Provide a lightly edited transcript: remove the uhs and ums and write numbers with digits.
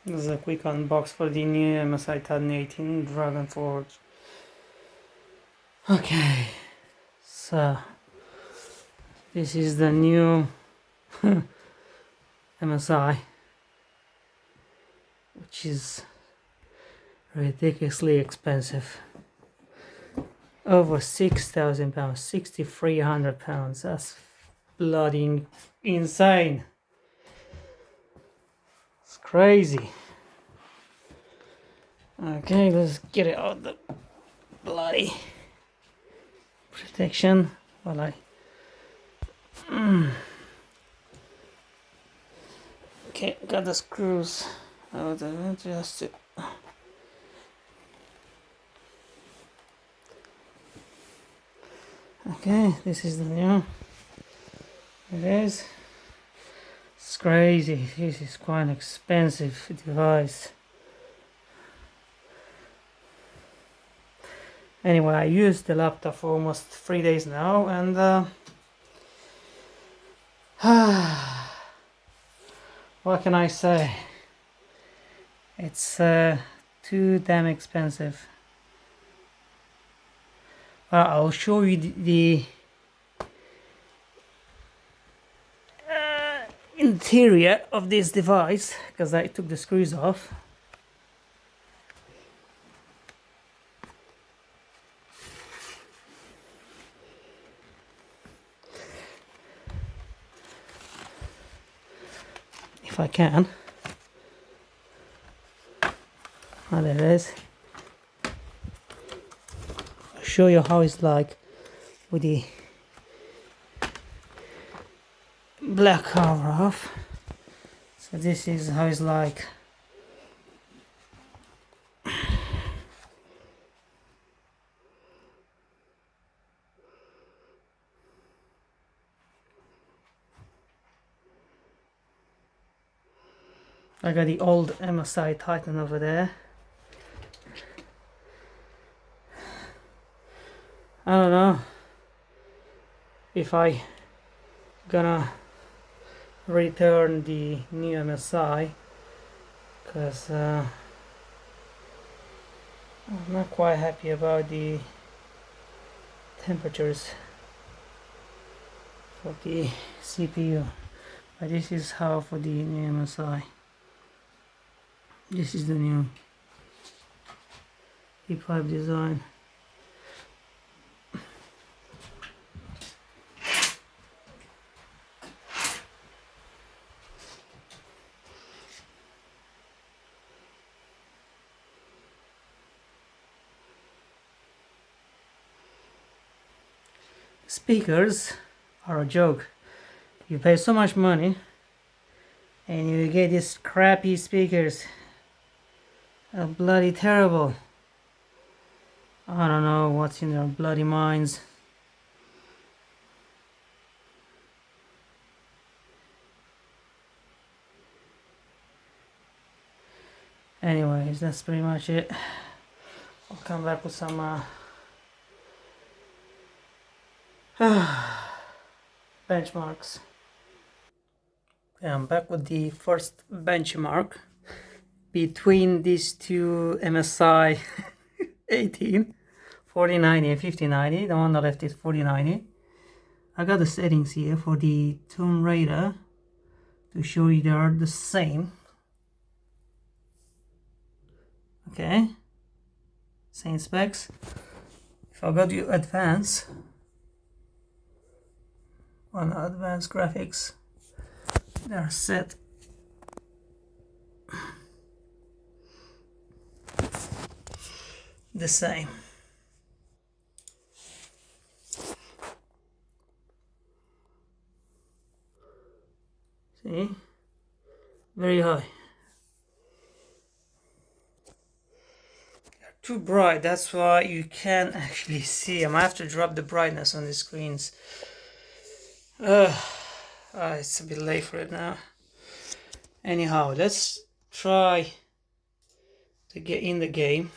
This is a quick unbox for the new MSI Titan 18 Dragonforge. Okay, so this is the new MSI, which is ridiculously expensive. Over £6,000, £6,300. That's bloody insane. It's crazy. Okay, let's get it out the bloody protection while I okay, got the screws out of it just to okay, this is the new it is. It's crazy. This is quite an expensive device. Anyway, I used the laptop for almost 3 days now, and what can I say? It's too damn expensive. I'll show you the interior of this device because I took the screws off. If I can. Oh, there it is. I'll show you how it's like with the black cover off. So this is how it's like. I got the old MSI Titan over there. I don't know if I gonna return the new MSI because I'm not quite happy about the temperatures for the CPU. But this is how for the new MSI. This is the new P5 design. Speakers are a joke. You pay so much money and you get these crappy speakers. Are bloody terrible. I don't know what's in their bloody minds. Anyways, that's pretty much it. I'll come back with some benchmarks. Okay, I'm back with the first benchmark between these two MSI 18 4090 and 5090. The one on the left is 4090. I got the settings here for the tone radar to show you they are the same. Okay, same specs. If I go to advanced, on advanced graphics, they're set the same. See, very high. They're too bright, that's why you can't actually see them. I have to drop the brightness on the screens. It's a bit late for it now. Anyhow, let's try to get in the game.